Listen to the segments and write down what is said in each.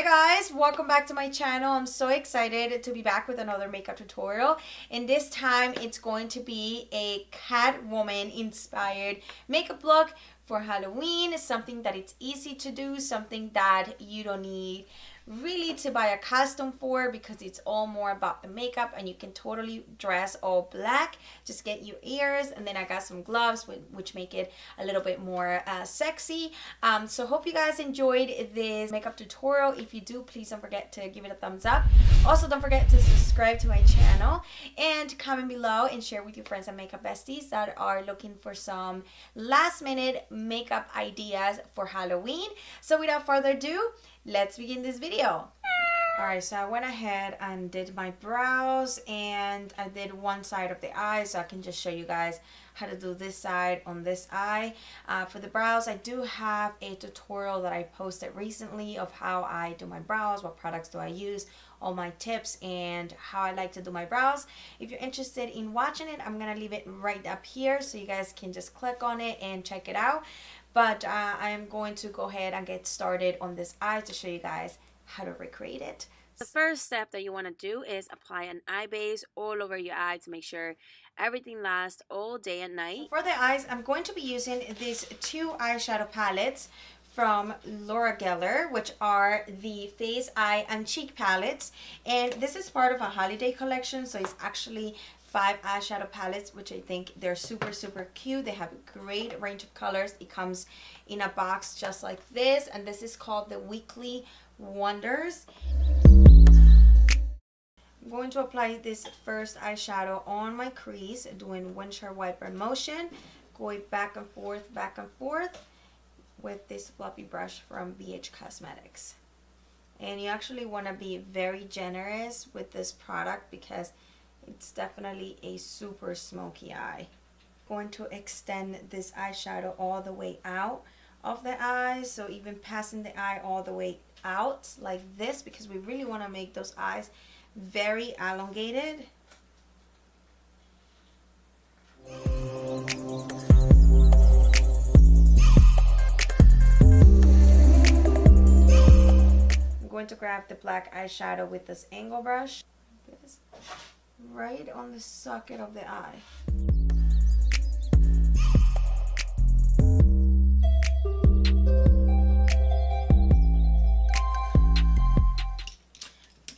Hey guys, welcome back to my channel. I'm so excited to be back with another makeup tutorial, and this time it's going to be a Catwoman inspired makeup look for Halloween. It's something that it's easy to do, something that you don't need really to buy a costume for, because it's all more about the makeup, and you can totally dress all black. Just get your ears, and then I got some gloves which make it a little bit more sexy. So hope you guys enjoyed this makeup tutorial. If you do, please don't forget to give it a thumbs up. Also, don't forget to subscribe to my channel and comment below and share with your friends and makeup besties that are looking for some last minute makeup ideas for Halloween. So without further ado, let's begin this video. Alright, so I went ahead and did my brows, and I did one side of the eye, so I can just show you guys how to do this side on this eye. For the brows, I do have a tutorial that I posted recently of how I do my brows, what products do I use, all my tips, and how I like to do my brows. If you're interested in watching it, I'm gonna leave it right up here so you guys can just click on it and check it out. But I am going to go ahead and get started on this eye to show you guys how to recreate it. The first step that you want to do is apply an eye base all over your eye to make sure everything lasts all day and night. So for the eyes, I'm going to be using these two eyeshadow palettes from Laura Geller, which are the Face, Eye, and Cheek palettes. And this is part of a holiday collection, so it's actually 5 eyeshadow palettes, which I think they're super cute. They have a great range of colors. It comes in a box just like this, and this is called the Weekly Wonders. I'm going to apply this first eyeshadow on my crease, doing windshield wiper motion, going back and forth with this fluffy brush from BH Cosmetics. And you actually want to be very generous with this product because it's definitely a super smoky eye. Going to extend this eyeshadow all the way out of the eye, so even passing the eye all the way out like this, because we really want to make those eyes very elongated. I'm going to grab the black eyeshadow with this angle brush, right on the socket of the eye.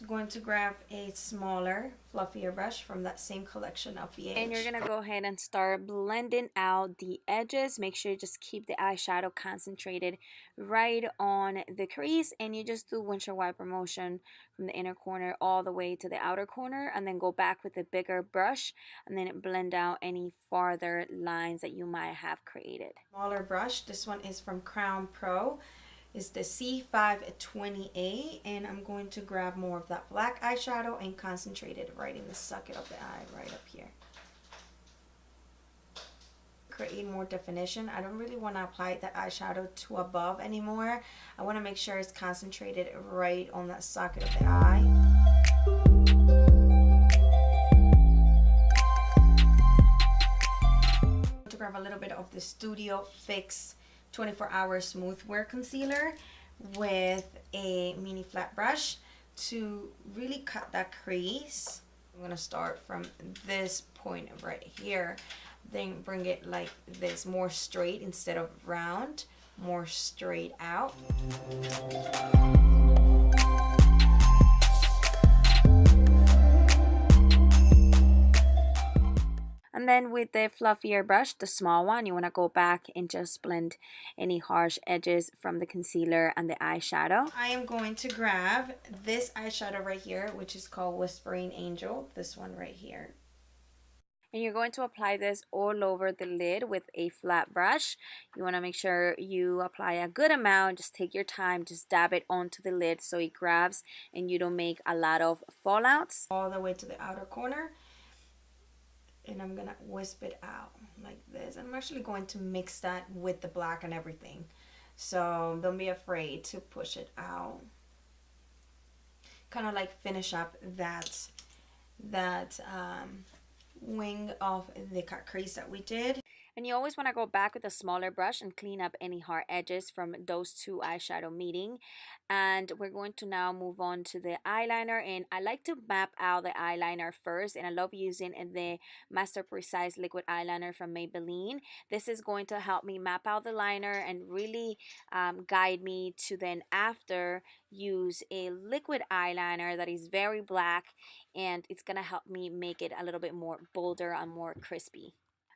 I'm going to grab a smaller, fluffier brush from that same collection of BH. And you're gonna go ahead and start blending out the edges. Make sure you just keep the eyeshadow concentrated right on the crease, and you just do windshield wiper motion from the inner corner all the way to the outer corner, and then go back with a bigger brush and then blend out any farther lines that you might have created. Smaller brush, this one is from Crown Pro. Is the C528, and I'm going to grab more of that black eyeshadow and concentrate it right in the socket of the eye, right up here. Create more definition. I don't really want to apply that eyeshadow to above anymore. I want to make sure it's concentrated right on that socket of the eye. To grab a little bit of the Studio Fix 24-hour smooth wear concealer with a mini flat brush to really cut that crease. I'm going to start from this point right here, then bring it like this, more straight instead of round, more straight out. And then with the fluffier brush, the small one, you want to go back and just blend any harsh edges from the concealer and the eyeshadow. I am going to grab this eyeshadow right here, which is called Whispering Angel, this one right here. And you're going to apply this all over the lid with a flat brush. You want to make sure you apply a good amount. Just take your time, just dab it onto the lid so it grabs and you don't make a lot of fallouts. All the way to the outer corner. And I'm gonna wisp it out like this. I'm actually going to mix that with the black and everything, so don't be afraid to push it out. Kind of like finish up that wing of the cut crease that we did. And you always want to go back with a smaller brush and clean up any hard edges from those two eyeshadow meeting. And we're going to now move on to the eyeliner. And I like to map out the eyeliner first. And I love using the Master Precise liquid eyeliner from Maybelline. This is going to help me map out the liner and really guide me to then after use a liquid eyeliner that is very black, and it's going to help me make it a little bit more bolder and more crispy.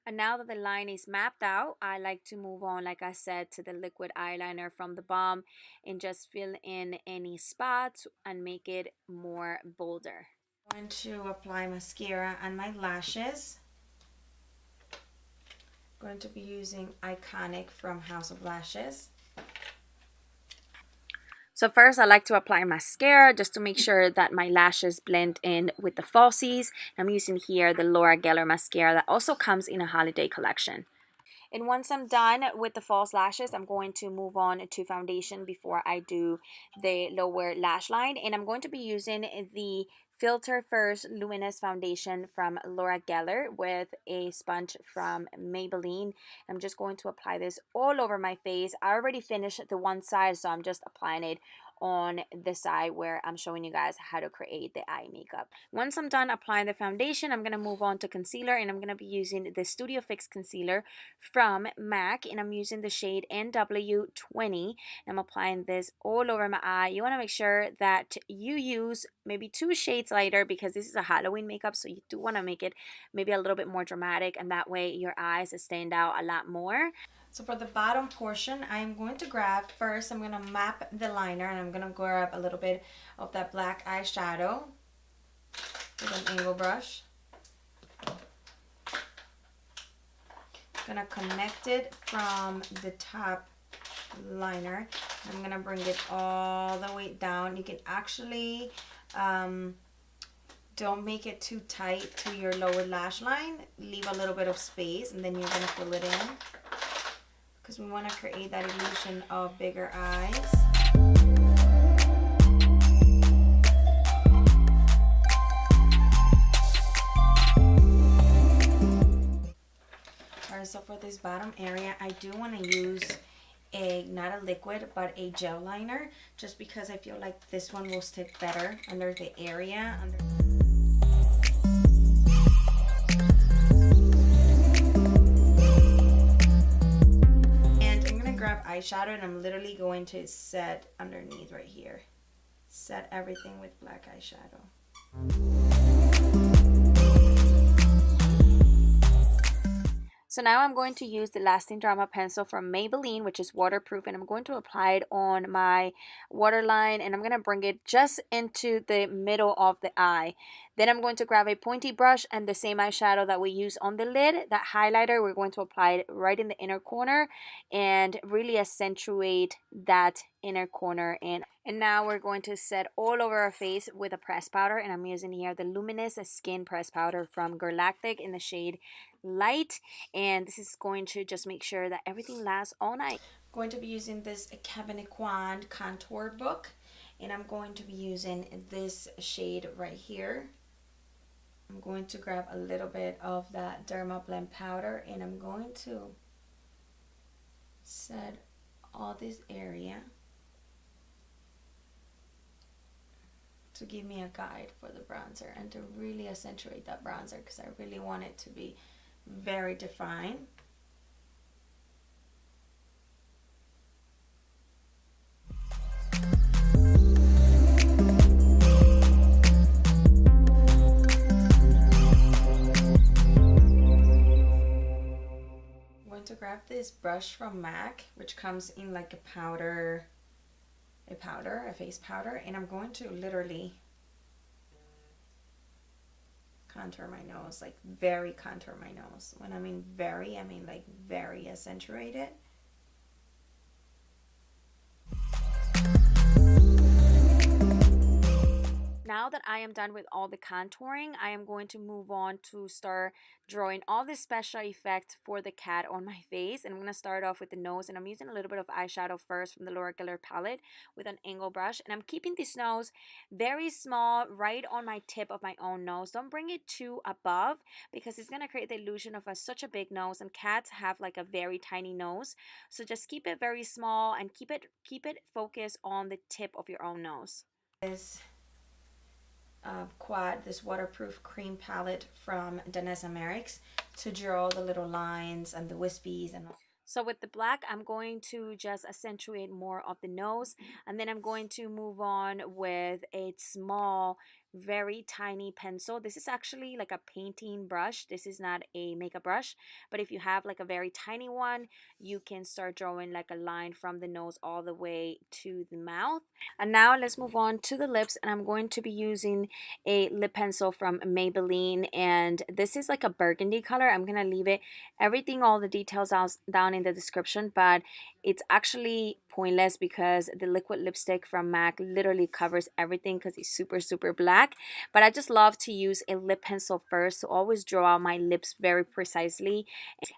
And now that the line is mapped out, I like to move on, like I said, to the liquid eyeliner from the balm and just fill in any spots and make it more bolder. I'm going to apply mascara on my lashes. I'm going to be using Iconic from House of Lashes. So first I like to apply mascara just to make sure that my lashes blend in with the falsies. I'm using here the Laura Geller mascara that also comes in a holiday collection. And once I'm done with the false lashes, I'm going to move on to foundation before I do the lower lash line. And I'm going to be using the Filter First Luminous Foundation from Laura Geller with a sponge from Maybelline. I'm just going to apply this all over my face. I already finished the one side, so I'm just applying it on the side where I'm showing you guys how to create the eye makeup. Once I'm done applying the foundation, I'm going to move on to concealer, and I'm going to be using the Studio Fix concealer from MAC, and I'm using the shade NW20. I'm applying this all over my eye. You want to make sure that you use maybe 2 shades lighter because this is a Halloween makeup, so you do want to make it maybe a little bit more dramatic, and that way your eyes stand out a lot more. So for the bottom portion, I'm going to grab, first I'm going to map the liner, and I'm going to grab a little bit of that black eyeshadow with an angle brush. I'm going to connect it from the top liner. I'm going to bring it all the way down. You can actually don't make it too tight to your lower lash line. Leave a little bit of space, and then you're going to fill it in, because we want to create that illusion of bigger eyes. Alright, so for this bottom area, I do want to use not a liquid, but a gel liner, just because I feel like this one will stick better under the area. Eyeshadow, and I'm literally going to set underneath right here. Set everything with black eyeshadow. So now I'm going to use the Lasting Drama pencil from Maybelline, which is waterproof, and I'm going to apply it on my waterline, and I'm going to bring it just into the middle of the eye. Then I'm going to grab a pointy brush and the same eyeshadow that we use on the lid, that highlighter, we're going to apply it right in the inner corner and really accentuate that inner corner. And now we're going to set all over our face with a pressed powder, and I'm using here the Luminous Skin Press Powder from Galactic in the shade Light, and this is going to just make sure that everything lasts all night. I'm going to be using this Cabinet Quand contour book, and I'm going to be using this shade right here. I'm going to grab a little bit of that Derma Blend powder, and I'm going to set all this area to give me a guide for the bronzer and to really accentuate that bronzer, because I really want it to be very defined. I'm going to grab this brush from MAC, which comes in like a face powder, and I'm going to literally contour my nose, like very contour my nose. When I mean very, I mean like very accentuated. Now now that I am done with all the contouring, I am going to move on to start drawing all the special effects for the cat on my face. And I'm going to start off with the nose, and I'm using a little bit of eyeshadow first from the Laura Geller palette with an angle brush. And I'm keeping this nose very small, right on my tip of my own nose. Don't bring it too above because it's going to create the illusion of such a big nose, and cats have like a very tiny nose. So just keep it very small and keep it focused on the tip of your own nose. This quad, this waterproof cream palette from Danessa Merrick's to draw the little lines and the wispies and all. So with the black, I'm going to just accentuate more of the nose, and then I'm going to move on with a small, very tiny pencil. This is actually like a painting brush. This is not a makeup brush, but if you have like a very tiny one, you can start drawing like a line from the nose all the way to the mouth. And now let's move on to the lips, and I'm going to be using a lip pencil from Maybelline, and this is like a burgundy color. I'm gonna leave it everything, all the details down in the description, but it's actually pointless because the liquid lipstick from MAC literally covers everything because it's super black. But I just love to use a lip pencil first to always draw out my lips very precisely,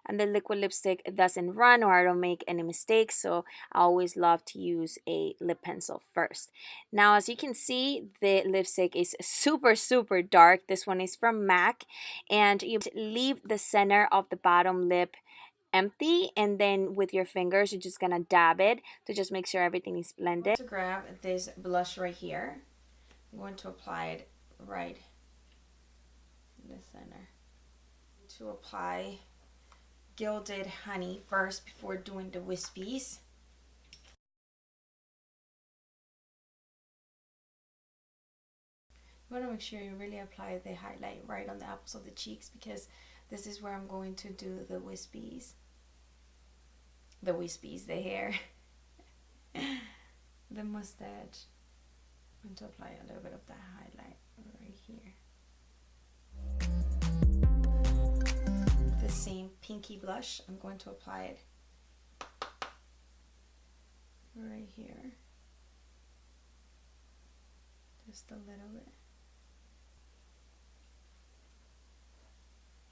and the liquid lipstick doesn't run or I don't make any mistakes, so I always love to use a lip pencil first. Now as you can see, the lipstick is super dark. This one is from MAC, and you leave the center of the bottom lip empty, and then with your fingers you're just gonna dab it to just make sure everything is blended. To grab this blush right here, I'm going to apply it right in the center. To apply Gilded Honey first before doing the wispies. You want to make sure you really apply the highlight right on the apples of the cheeks, because this is where I'm going to do the wispies. The wispies, the hair. The mustache. I'm going to apply a little bit of that highlight right here. The same pinky blush, I'm going to apply it right here. Just a little bit.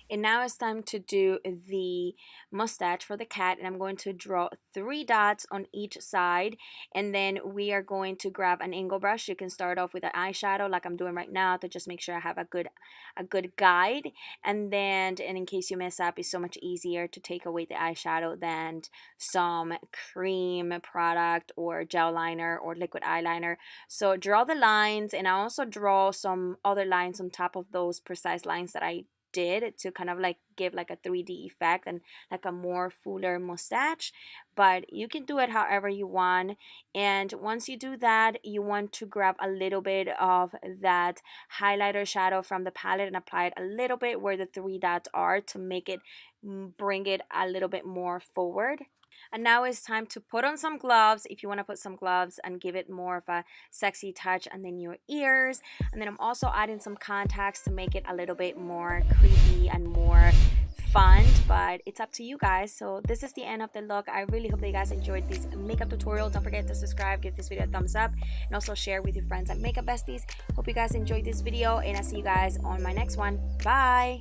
And now it's time to do the mustache for the cat, and I'm going to draw 3 dots on each side, and then we are going to grab an angle brush. You can start off with an eyeshadow like I'm doing right now to just make sure I have a good guide, and in case you mess up, it's so much easier to take away the eyeshadow than some cream product or gel liner or liquid eyeliner. So draw the lines, and I also draw some other lines on top of those precise lines that I did to kind of like give like a 3D effect and like a more fuller mustache. But you can do it however you want, and once you do that, you want to grab a little bit of that highlighter shadow from the palette and apply it a little bit where the 3 dots are to make it bring it a little bit more forward. And now it's time to put on some gloves if you want to put some gloves and give it more of a sexy touch, and then your ears. And then I'm also adding some contacts to make it a little bit more creepy and more fun, but it's up to you guys. So this is the end of the look. I really hope that you guys enjoyed this makeup tutorial. Don't forget to subscribe, give this video a thumbs up, and also share with your friends and makeup besties. Hope you guys enjoyed this video, and I'll see you guys on my next one. Bye.